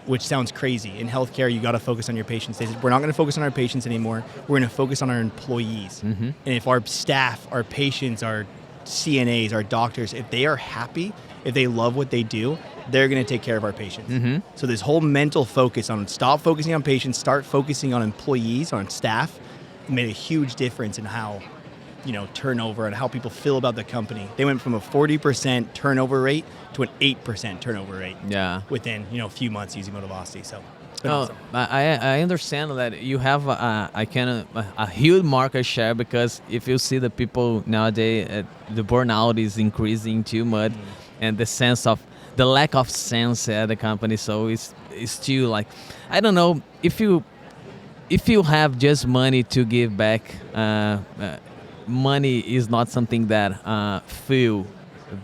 which sounds crazy. In healthcare, you got to focus on your patients. They said, we're not going to focus on our patients anymore. We're going to focus on our employees. Mm-hmm. And if our staff, our patients, our CNAs, our doctors, if they are happy, if they love what they do, they're going to take care of our patients. Mm-hmm. So this whole mental focus on stop focusing on patients, start focusing on employees, on staff, made a huge difference in how, turnover and how people feel about the company. They went from a 40% turnover rate to an 8% turnover rate. Yeah. Within, a few months using Motivosity. So it's been awesome. I understand that you have a huge market share, because if you see the people nowadays, the burnout is increasing too much, and the lack of sense at the company. So it's still like, I don't know, if you have just money to give back, money is not something that fill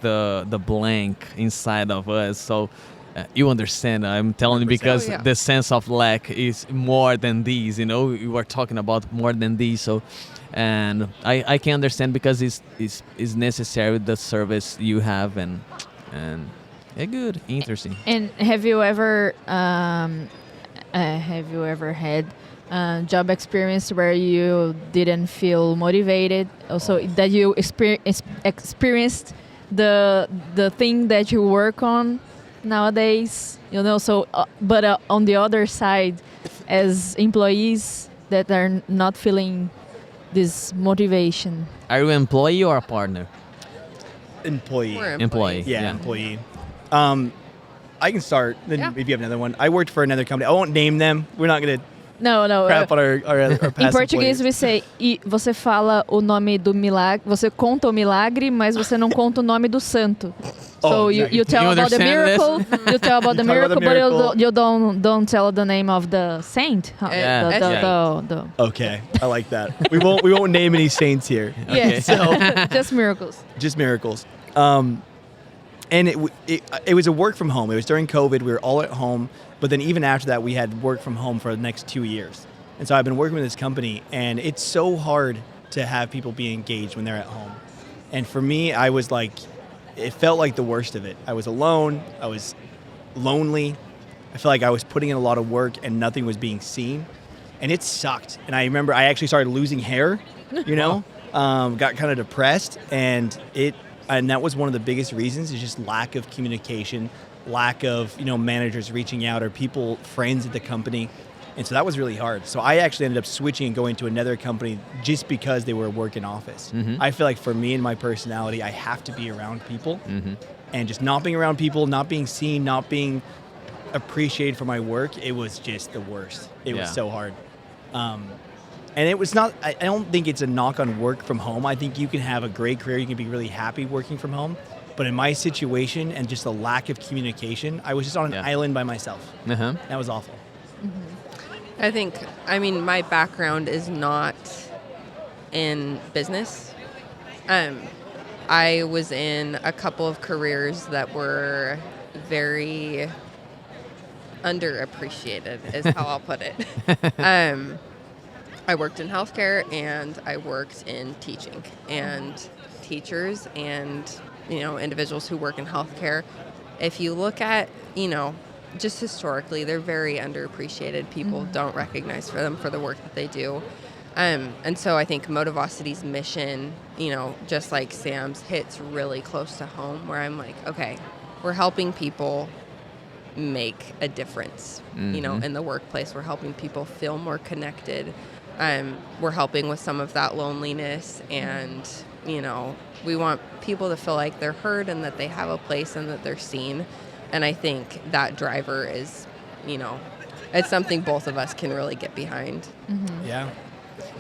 the blank inside of us. So you understand, I'm telling you, because the sense of lack is more than these, you are talking about more than these. So, and I can understand, because it's necessary, the service you have, and good, interesting. And have you ever had job experience where you didn't feel motivated, also that you experienced the thing that you work on nowadays, but on the other side, as employees that are not feeling this motivation? Are you an employee or a partner? Employee. Employee. Yeah, employee. I can start, then if you have another one. I worked for another company. I won't name them. We're not going to crap on our past Em português, employees. você fala o nome do milagre, você conta o milagre, mas você não conta o nome do santo. So you tell about the miracle, you tell about the miracle, but you don't tell the name of the saint. Okay, I like that. We won't name any saints here. Yeah, so just miracles. Just miracles. And it was a work from home. It was during COVID. We were all at home. But then even after that, we had work from home for the next 2 years. And so I've been working with this company, and it's so hard to have people be engaged when they're at home. And for me, I was like, it felt like the worst of it. I was alone. I was lonely. I felt like I was putting in a lot of work and nothing was being seen. And it sucked. And I remember I actually started losing hair, got kind of depressed. And that was one of the biggest reasons, is just lack of communication, lack of, managers reaching out, or people, friends at the company. And so that was really hard. So I actually ended up switching and going to another company just because they were a work in office. Mm-hmm. I feel like for me and my personality, I have to be around people. Mm-hmm. And just not being around people, not being seen, not being appreciated for my work, it was just the worst. It was so hard. And it was not, I don't think it's a knock on work from home. I think you can have a great career. You can be really happy working from home. But in my situation and just the lack of communication, I was just on an island by myself. Uh-huh. That was awful. Mm-hmm. My background is not in business. I was in a couple of careers that were very underappreciated, is how I'll put it. I worked in healthcare, and I worked in teaching. And teachers and, individuals who work in healthcare, if you look at, just historically, they're very underappreciated. People don't recognize them for the work that they do. And so I think Motivosity's mission, just like Sam's, hits really close to home, where I'm like, okay, we're helping people make a difference, in the workplace. We're helping people feel more connected. We're helping with some of that loneliness, and, we want people to feel like they're heard and that they have a place and that they're seen. And I think that driver is, it's something both of us can really get behind. Mm-hmm. Yeah.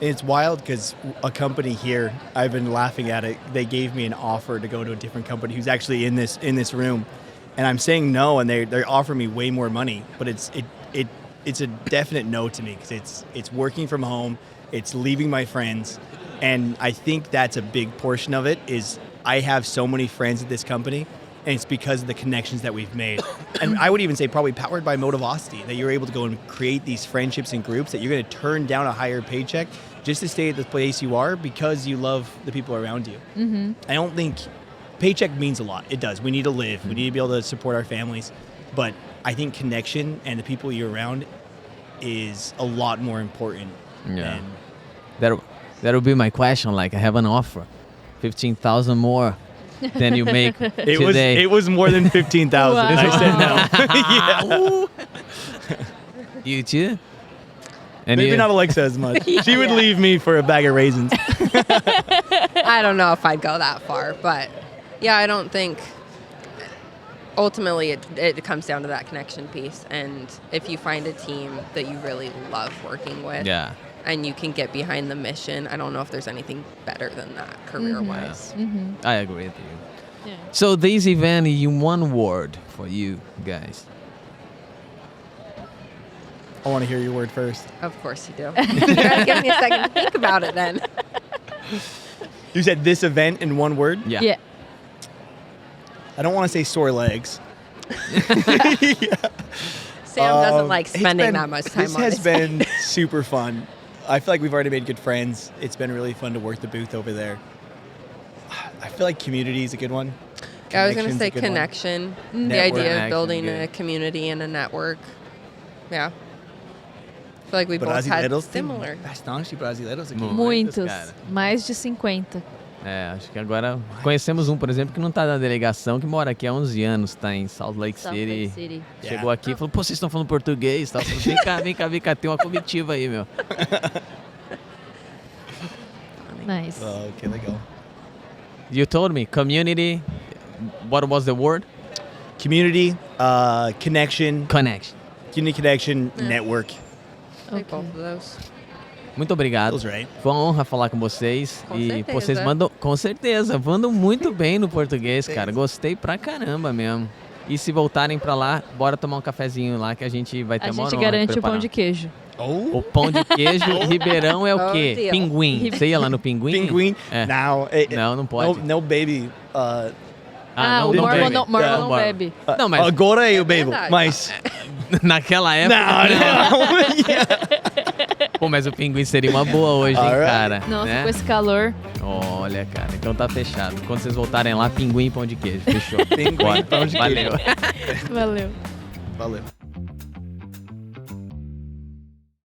It's wild because a company here, I've been laughing at it. They gave me an offer to go to a different company who's actually in this room. And I'm saying no, and they offer me way more money. But it's a definite no to me, because it's working from home. It's leaving my friends. And I think that's a big portion of it is I have so many friends at this company, and it's because of the connections that we've made. And I would even say probably powered by Motivosity, that you're able to go and create these friendships and groups that you're going to turn down a higher paycheck just to stay at the place you are because you love the people around you. Mm-hmm. I don't think paycheck means a lot. It does. We need to live. We need to be able to support our families. But I think connection and the people you're around is a lot more important. Yeah. That would be my question. Like, I have an offer, 15,000 more than you make today. It was more than 15,000. Wow. And I said no. Yeah. You too? And Maybe you? not Alexa as much. She would leave me for a bag of raisins. I don't know if I'd go that far, but yeah, I don't think. Ultimately, it comes down to that connection piece, and if you find a team that you really love working with, Yeah. and you can get behind the mission, I don't know if there's anything better than that career-wise. Mm-hmm. I agree with you. Yeah. So this event, in one word for you guys. I want to hear your word first. Of course you do. You gotta give me a second to think about it then. You said this event in one word? Yeah. Yeah. I don't want to say sore legs. Sam doesn't like It's spending that much time This on has it. been super fun. I feel like we've already made good friends. It's been really fun to work the booth over there. I feel like community is a good one. I was going to Connection's say a good one. connection, the Network. idea of Connection, building good. a community and a network. Yeah. I feel like we both had Brasileiros tem similar. bastante brasileiros aqui. Muitos. cara. Mais de 50. É, acho que agora conhecemos um, por exemplo, que não tá na delegação, que mora aqui há 11 anos, tá em Salt Lake Salt City. Lake City. Chegou aqui e falou, pô, vocês estão falando português, tá? Eu falei, vem cá, tem uma comitiva aí, meu. Nice. Ok, legal. You told me, community, what was the word? Community, connection, Connection. community connection, network. Like both of those. Muito obrigado. Those right. Foi uma honra falar com vocês. Com e certeza. vocês mandam, com certeza, mandam muito bem no português, cara. Gostei pra caramba mesmo. E se voltarem pra lá, bora tomar um cafezinho lá que a gente vai ter A uma gente honra de garante o pão preparar. de queijo. O pão de queijo Ribeirão é o Oh, quê? deal. Pinguim. Você ia lá no Pinguim? Pinguim. É. Now, Não pode. No baby. O não Marlon bebe. não, Marlon É, não Marlon. bebe. Não, mas Agora eu bebo, verdade. mas... naquela época... Não. Pô, mas o Pinguim seria uma boa hoje, hein, Alright. cara? Nossa, né? com esse calor. Olha, cara, então tá fechado. Quando vocês voltarem lá, Pinguim e pão de queijo. Fechou. Pinguim e Bora. pão de queijo. Valeu. Valeu. Valeu.